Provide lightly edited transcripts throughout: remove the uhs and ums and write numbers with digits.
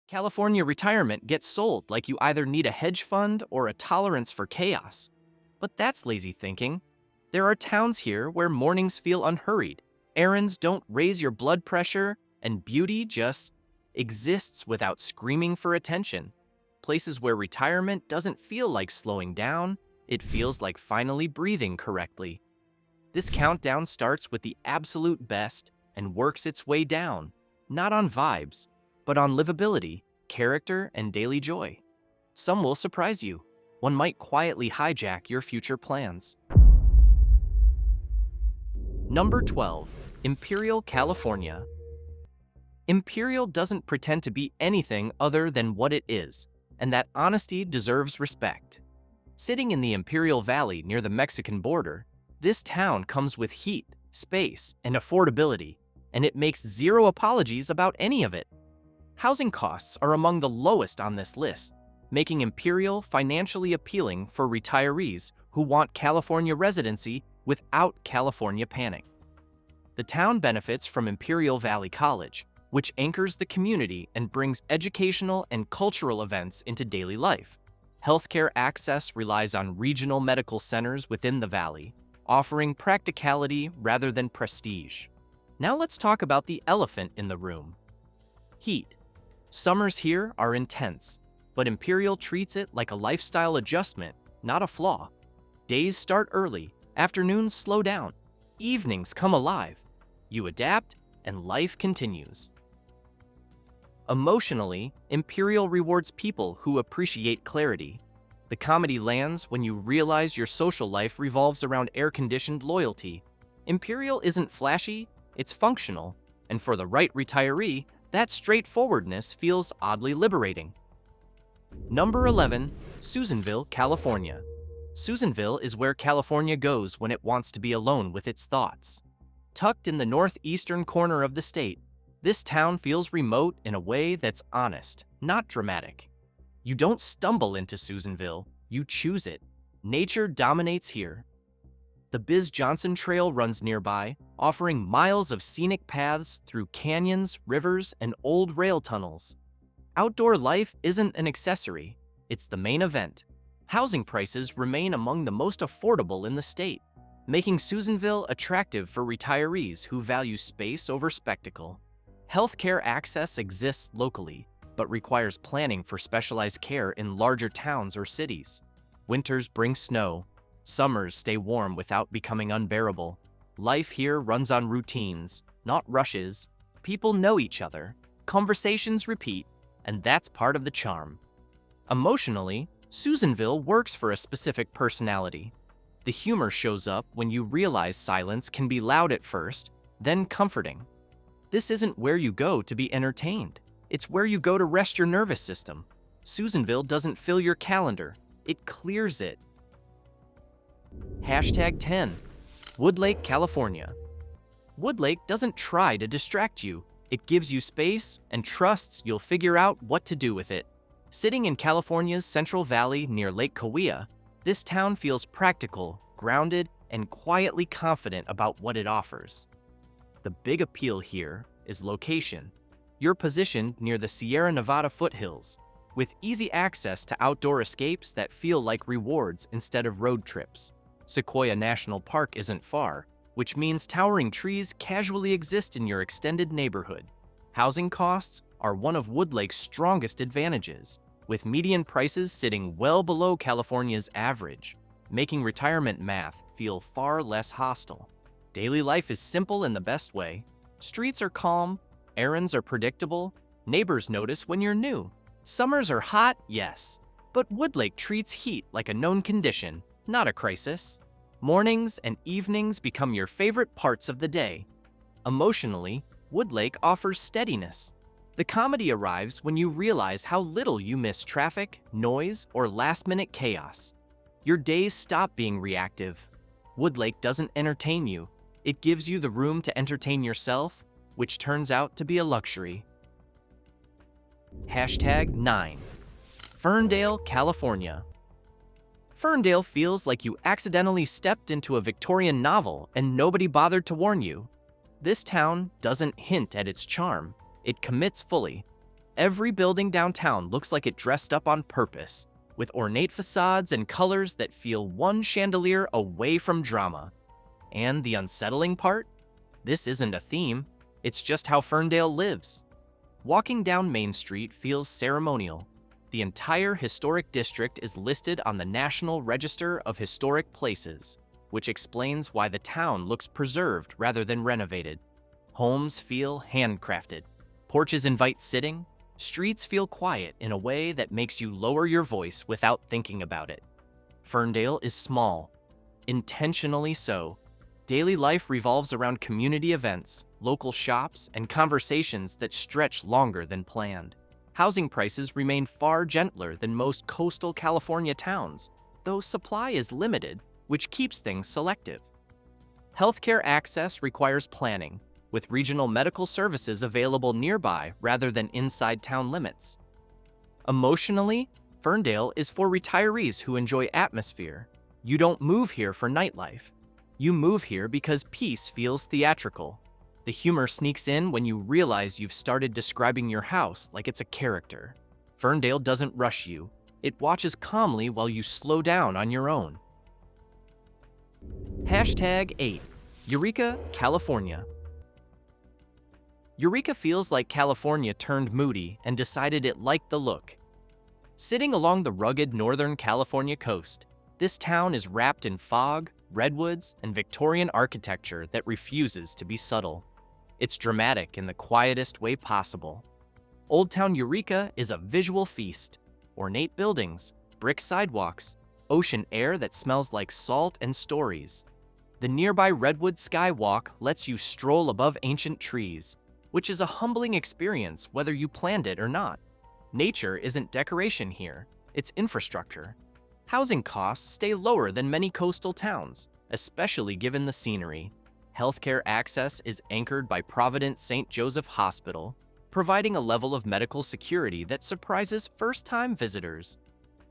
California retirement gets sold like you either need a hedge fund or a tolerance for chaos. But that's lazy thinking. There are towns here where mornings feel unhurried, errands don't raise your blood pressure, and beauty just exists without screaming for attention. Places where retirement doesn't feel like slowing down, it feels like finally breathing correctly. This countdown starts with the absolute best and works its way down, not on vibes, but on livability, character, and daily joy. Some will surprise you. One might quietly hijack your future plans. Number 12. Imperial, California. Imperial doesn't pretend to be anything other than what it is, and that honesty deserves respect. Sitting in the Imperial Valley near the Mexican border, this town comes with heat, space, and affordability, and it makes zero apologies about any of it. Housing costs are among the lowest on this list, making Imperial financially appealing for retirees who want California residency without California panic. The town benefits from Imperial Valley College, which anchors the community and brings educational and cultural events into daily life. Healthcare access relies on regional medical centers within the valley, offering practicality rather than prestige. Now let's talk about the elephant in the room: heat. Summers here are intense, but Imperial treats it like a lifestyle adjustment, not a flaw. Days start early, afternoons slow down, evenings come alive. You adapt, and life continues. Emotionally, Imperial rewards people who appreciate clarity. The comedy lands when you realize your social life revolves around air-conditioned loyalty. Imperial isn't flashy, it's functional, and for the right retiree, that straightforwardness feels oddly liberating. Number 11. Susanville, California. Susanville is where California goes when it wants to be alone with its thoughts. Tucked in the northeastern corner of the state, this town feels remote in a way that's honest, not dramatic. You don't stumble into Susanville, you choose it. Nature dominates here. The Biz Johnson Trail runs nearby, offering miles of scenic paths through canyons, rivers, and old rail tunnels. Outdoor life isn't an accessory, it's the main event. Housing prices remain among the most affordable in the state, making Susanville attractive for retirees who value space over spectacle. Healthcare access exists locally, but requires planning for specialized care in larger towns or cities. Winters bring snow. Summers stay warm without becoming unbearable. Life here runs on routines, not rushes. People know each other. Conversations repeat, and that's part of the charm. Emotionally, Susanville works for a specific personality. The humor shows up when you realize silence can be loud at first, then comforting. This isn't where you go to be entertained. It's where you go to rest your nervous system. Susanville doesn't fill your calendar, it clears it. Hashtag 10. Woodlake, California. Woodlake doesn't try to distract you. It gives you space and trusts you'll figure out what to do with it. Sitting in California's Central Valley near Lake Cahuilla, this town feels practical, grounded, and quietly confident about what it offers. The big appeal here is location. You're positioned near the Sierra Nevada foothills, with easy access to outdoor escapes that feel like rewards instead of road trips. Sequoia National Park isn't far, which means towering trees casually exist in your extended neighborhood. Housing costs are one of Woodlake's strongest advantages, with median prices sitting well below California's average, making retirement math feel far less hostile. Daily life is simple in the best way. Streets are calm, errands are predictable, neighbors notice when you're new. Summers are hot, yes, but Woodlake treats heat like a known condition, not a crisis. Mornings and evenings become your favorite parts of the day. Emotionally, Woodlake offers steadiness. The comedy arrives when you realize how little you miss traffic, noise, or last-minute chaos. Your days stop being reactive. Woodlake doesn't entertain you. It gives you the room to entertain yourself, which turns out to be a luxury. Hashtag 9. Ferndale, California. Ferndale feels like you accidentally stepped into a Victorian novel and nobody bothered to warn you. This town doesn't hint at its charm, it commits fully. Every building downtown looks like it dressed up on purpose, with ornate facades and colors that feel one chandelier away from drama. And the unsettling part? This isn't a theme, it's just how Ferndale lives. Walking down Main Street feels ceremonial. The entire historic district is listed on the National Register of Historic Places, which explains why the town looks preserved rather than renovated. Homes feel handcrafted. Porches invite sitting. Streets feel quiet in a way that makes you lower your voice without thinking about it. Ferndale is small, intentionally so. Daily life revolves around community events, local shops, and conversations that stretch longer than planned. Housing prices remain far gentler than most coastal California towns, though supply is limited, which keeps things selective. Healthcare access requires planning, with regional medical services available nearby rather than inside town limits. Emotionally, Ferndale is for retirees who enjoy atmosphere. You don't move here for nightlife. You move here because peace feels theatrical. The humor sneaks in when you realize you've started describing your house like it's a character. Ferndale doesn't rush you. It watches calmly while you slow down on your own. #8. Eureka, California. Eureka feels like California turned moody and decided it liked the look. Sitting along the rugged Northern California coast, this town is wrapped in fog, redwoods, and Victorian architecture that refuses to be subtle. It's dramatic in the quietest way possible. Old Town Eureka is a visual feast. Ornate buildings, brick sidewalks, ocean air that smells like salt and stories. The nearby Redwood Skywalk lets you stroll above ancient trees, which is a humbling experience whether you planned it or not. Nature isn't decoration here, it's infrastructure. Housing costs stay lower than many coastal towns, especially given the scenery. Healthcare access is anchored by Providence St. Joseph Hospital, providing a level of medical security that surprises first-time visitors.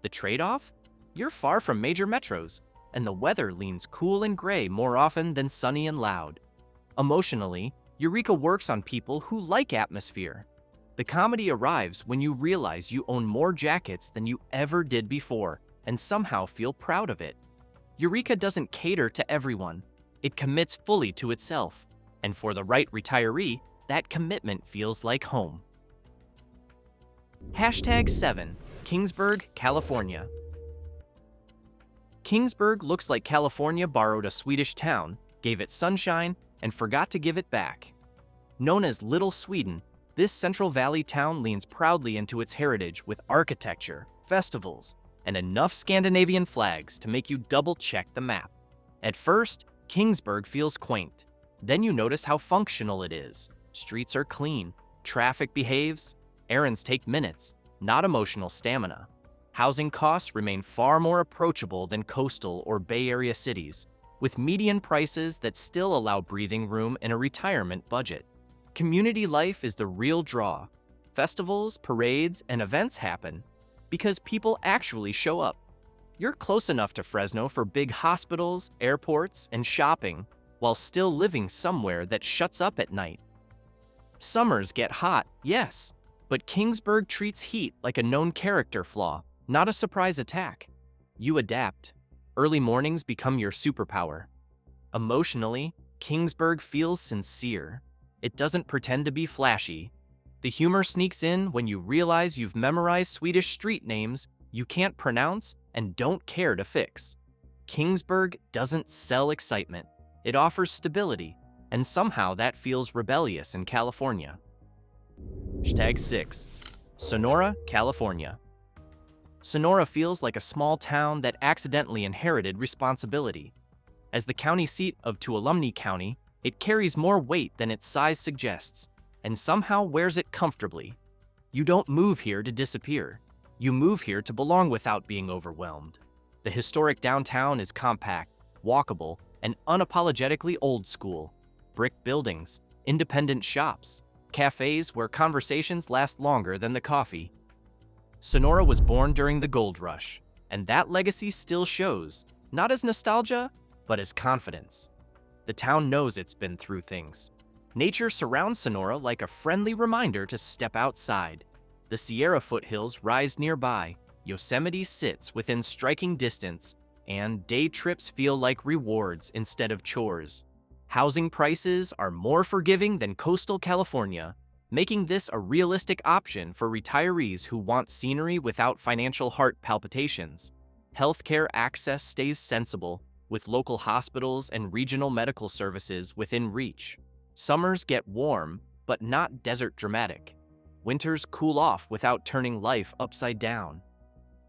The trade-off? You're far from major metros, and the weather leans cool and gray more often than sunny and loud. Emotionally, Eureka works on people who like atmosphere. The comedy arrives when you realize you own more jackets than you ever did before and somehow feel proud of it. Eureka doesn't cater to everyone. It commits fully to itself, and for the right retiree, that commitment feels like home. #7. Kingsburg, California. Kingsburg looks like California borrowed a Swedish town, gave it sunshine, and forgot to give it back. Known as Little Sweden, this Central Valley town leans proudly into its heritage with architecture, festivals, and enough Scandinavian flags to make you double-check the map. At first, Kingsburg feels quaint. Then you notice how functional it is. Streets are clean, traffic behaves, errands take minutes, not emotional stamina. Housing costs remain far more approachable than coastal or Bay Area cities, with median prices that still allow breathing room in a retirement budget. Community life is the real draw. Festivals, parades, and events happen because people actually show up. You're close enough to Fresno for big hospitals, airports, and shopping, while still living somewhere that shuts up at night. Summers get hot, yes, but Kingsburg treats heat like a known character flaw, not a surprise attack. You adapt. Early mornings become your superpower. Emotionally, Kingsburg feels sincere. It doesn't pretend to be flashy. The humor sneaks in when you realize you've memorized Swedish street names you can't pronounce and don't care to fix. Kingsburg doesn't sell excitement. It offers stability, and somehow that feels rebellious in California. #6. Sonora, California. Sonora feels like a small town that accidentally inherited responsibility. As the county seat of Tuolumne County, it carries more weight than its size suggests, and somehow wears it comfortably. You don't move here to disappear. You move here to belong without being overwhelmed. The historic downtown is compact, walkable, and unapologetically old school. Brick buildings, independent shops, cafes where conversations last longer than the coffee. Sonora was born during the gold rush, and that legacy still shows, not as nostalgia, but as confidence. The town knows it's been through things. Nature surrounds Sonora like a friendly reminder to step outside. The Sierra foothills rise nearby, Yosemite sits within striking distance, and day trips feel like rewards instead of chores. Housing prices are more forgiving than coastal California, making this a realistic option for retirees who want scenery without financial heart palpitations. Healthcare access stays sensible, with local hospitals and regional medical services within reach. Summers get warm, but not desert dramatic. Winters cool off without turning life upside down.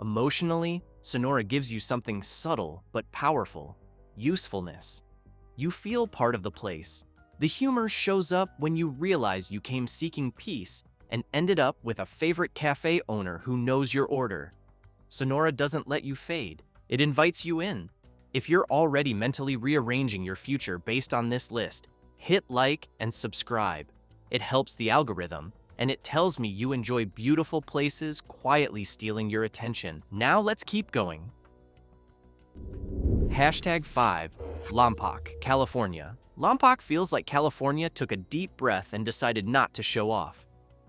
Emotionally, Sonora gives you something subtle but powerful: usefulness. You feel part of the place. The humor shows up when you realize you came seeking peace and ended up with a favorite cafe owner who knows your order. Sonora doesn't let you fade, it invites you in. If you're already mentally rearranging your future based on this list, hit like and subscribe. It helps the algorithm, and it tells me you enjoy beautiful places quietly stealing your attention. Now let's keep going. Hashtag 5. Lompoc, California. Lompoc feels like California took a deep breath and decided not to show off.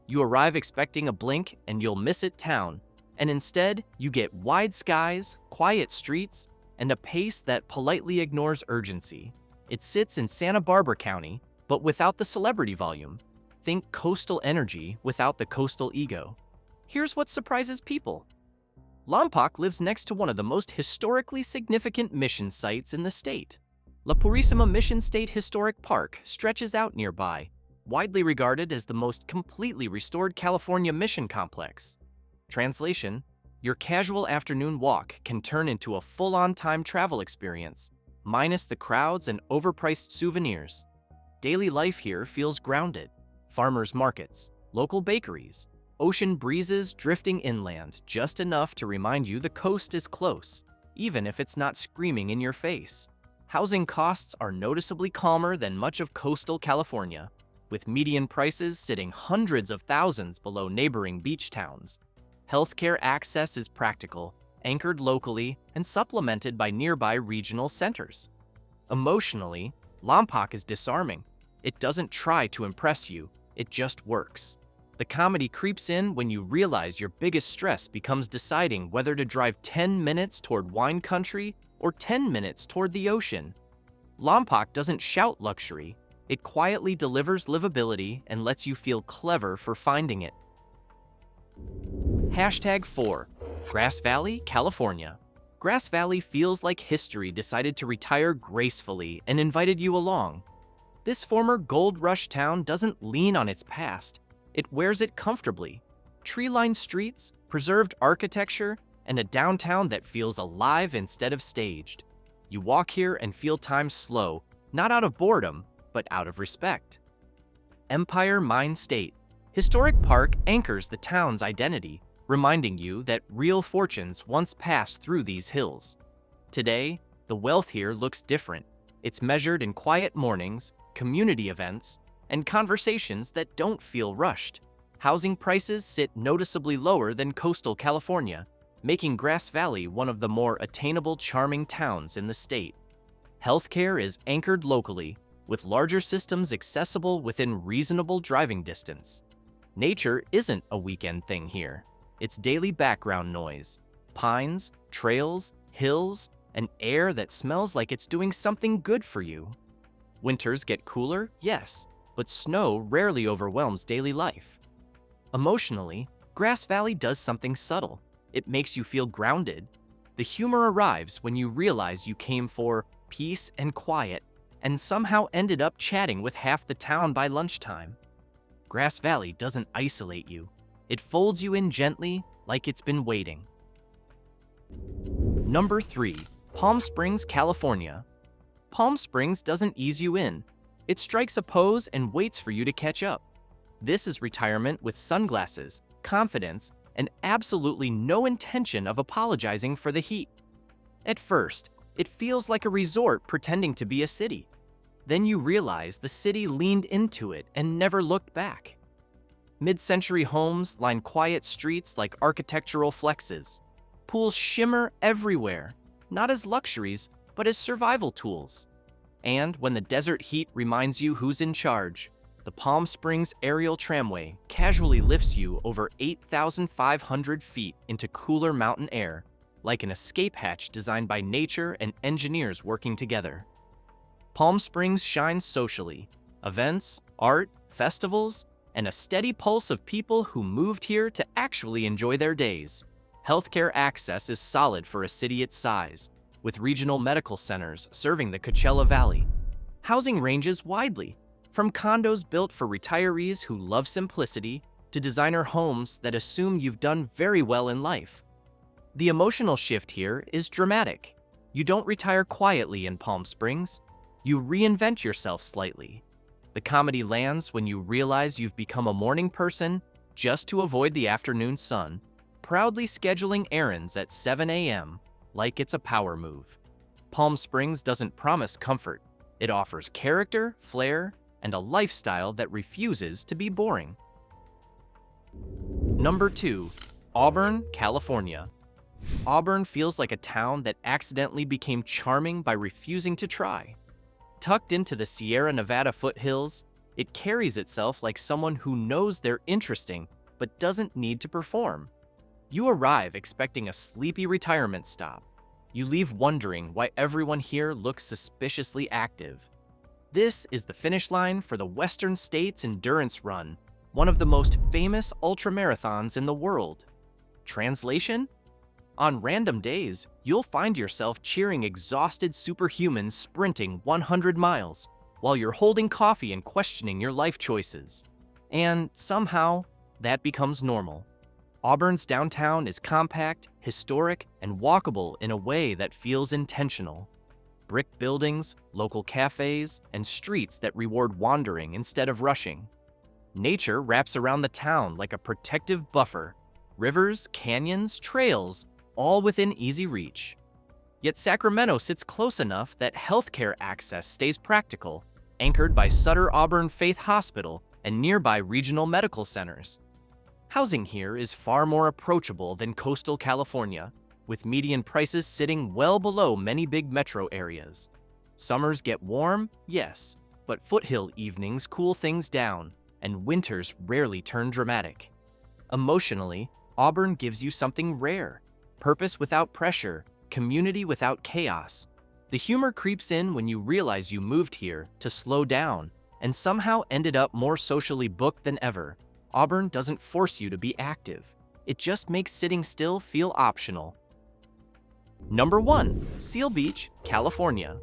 You arrive expecting a blink and you'll miss it town, and instead you get wide skies, quiet streets, and a pace that politely ignores urgency. It sits in Santa Barbara County, but without the celebrity volume. Think coastal energy without the coastal ego. Here's what surprises people. Lompoc lives next to one of the most historically significant mission sites in the state. La Purísima Mission State Historic Park stretches out nearby, widely regarded as the most completely restored California mission complex. Translation: your casual afternoon walk can turn into a full-on time travel experience, minus the crowds and overpriced souvenirs. Daily life here feels grounded. Farmers markets, local bakeries, ocean breezes drifting inland just enough to remind you the coast is close, even if it's not screaming in your face. Housing costs are noticeably calmer than much of coastal California, with median prices sitting hundreds of thousands below neighboring beach towns. Healthcare access is practical, anchored locally, and supplemented by nearby regional centers. Emotionally, Lompoc is disarming. It doesn't try to impress you, it just works. The comedy creeps in when you realize your biggest stress becomes deciding whether to drive 10 minutes toward wine country or 10 minutes toward the ocean. Lompoc doesn't shout luxury, it quietly delivers livability and lets you feel clever for finding it. Hashtag 4. Grass Valley, California. Grass Valley feels like history decided to retire gracefully and invited you along. This former gold rush town doesn't lean on its past, it wears it comfortably. Tree-lined streets, preserved architecture, and a downtown that feels alive instead of staged. You walk here and feel time slow, not out of boredom, but out of respect. Empire Mine State. Historic Park anchors the town's identity, reminding you that real fortunes once passed through these hills. Today, the wealth here looks different. It's measured in quiet mornings, community events, and conversations that don't feel rushed. Housing prices sit noticeably lower than coastal California, making Grass Valley one of the more attainable, charming towns in the state. Healthcare is anchored locally, with larger systems accessible within reasonable driving distance. Nature isn't a weekend thing here. It's daily background noise: pines, trails, hills, and air that smells like it's doing something good for you. Winters get cooler, yes, but snow rarely overwhelms daily life. Emotionally, Grass Valley does something subtle. It makes you feel grounded. The humor arrives when you realize you came for peace and quiet, and somehow ended up chatting with half the town by lunchtime. Grass Valley doesn't isolate you. It folds you in gently, like it's been waiting. Number 3. Palm Springs, California. Palm Springs doesn't ease you in. It strikes a pose and waits for you to catch up. This is retirement with sunglasses, confidence, and absolutely no intention of apologizing for the heat. At first, it feels like a resort pretending to be a city. Then you realize the city leaned into it and never looked back. Mid-century homes line quiet streets like architectural flexes. Pools shimmer everywhere, not as luxuries, but as survival tools. And when the desert heat reminds you who's in charge, The Palm Springs Aerial Tramway casually lifts you over 8,500 feet into cooler mountain air, like an escape hatch designed by nature and engineers working together. Palm Springs shines socially. Events, art, festivals, and a steady pulse of people who moved here to actually enjoy their days. Healthcare access is solid for a city its size, with regional medical centers serving the Coachella Valley. Housing ranges widely, from condos built for retirees who love simplicity to designer homes that assume you've done very well in life. The emotional shift here is dramatic. You don't retire quietly in Palm Springs. You reinvent yourself slightly. The comedy lands when you realize you've become a morning person just to avoid the afternoon sun, proudly scheduling errands at 7 a.m. like it's a power move. Palm Springs doesn't promise comfort. It offers character, flair, and a lifestyle that refuses to be boring. Number 2. Auburn, California. Auburn feels like a town that accidentally became charming by refusing to try. Tucked into the Sierra Nevada foothills, it carries itself like someone who knows they're interesting but doesn't need to perform. You arrive expecting a sleepy retirement stop. You leave wondering why everyone here looks suspiciously active. This is the finish line for the Western States Endurance Run, one of the most famous ultramarathons in the world. Translation? On random days, you'll find yourself cheering exhausted superhumans sprinting 100 miles while you're holding coffee and questioning your life choices. And somehow, that becomes normal. Auburn's downtown is compact, historic, and walkable in a way that feels intentional. Brick buildings, local cafes, and streets that reward wandering instead of rushing. Nature wraps around the town like a protective buffer. Rivers, canyons, trails, all within easy reach. Yet Sacramento sits close enough that healthcare access stays practical, anchored by Sutter Auburn Faith Hospital and nearby regional medical centers. Housing here is far more approachable than coastal California, with median prices sitting well below many big metro areas. Summers get warm, yes, but foothill evenings cool things down, and winters rarely turn dramatic. Emotionally, Auburn gives you something rare: purpose without pressure, community without chaos. The humor creeps in when you realize you moved here to slow down and somehow ended up more socially booked than ever. Auburn doesn't force you to be active. It just makes sitting still feel optional. Number 1. Seal Beach, California.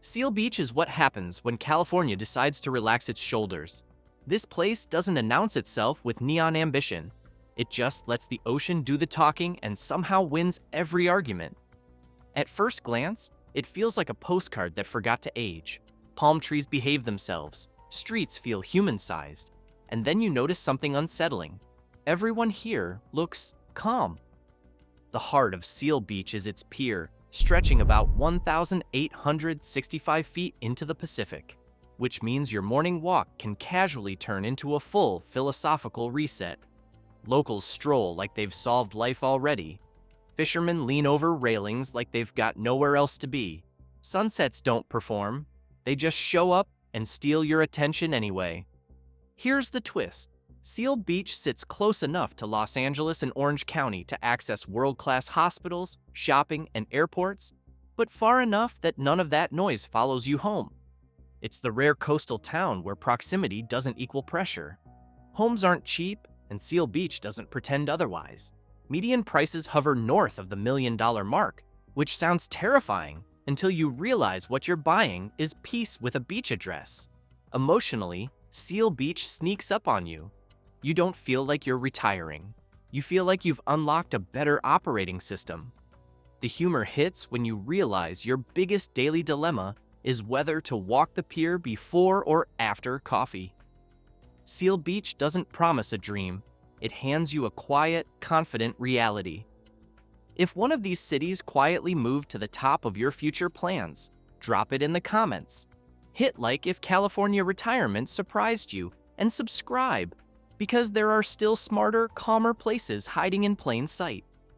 Seal Beach is what happens when California decides to relax its shoulders. This place doesn't announce itself with neon ambition. It just lets the ocean do the talking and somehow wins every argument. At first glance, it feels like a postcard that forgot to age. Palm trees behave themselves, streets feel human-sized, and then you notice something unsettling. Everyone here looks calm. The heart of Seal Beach is its pier, stretching about 1,865 feet into the Pacific, which means your morning walk can casually turn into a full philosophical reset. Locals stroll like they've solved life already. Fishermen lean over railings like they've got nowhere else to be. Sunsets don't perform. They just show up and steal your attention anyway. Here's the twist. Seal Beach sits close enough to Los Angeles and Orange County to access world-class hospitals, shopping, and airports, but far enough that none of that noise follows you home. It's the rare coastal town where proximity doesn't equal pressure. Homes aren't cheap, and Seal Beach doesn't pretend otherwise. Median prices hover north of the $1 million mark, which sounds terrifying until you realize what you're buying is peace with a beach address. Emotionally, Seal Beach sneaks up on you. You don't feel like you're retiring. You feel like you've unlocked a better operating system. The humor hits when you realize your biggest daily dilemma is whether to walk the pier before or after coffee. Seal Beach doesn't promise a dream. It hands you a quiet, confident reality. If one of these cities quietly moved to the top of your future plans, drop it in the comments. Hit like if California retirement surprised you, and subscribe, because there are still smarter, calmer places hiding in plain sight.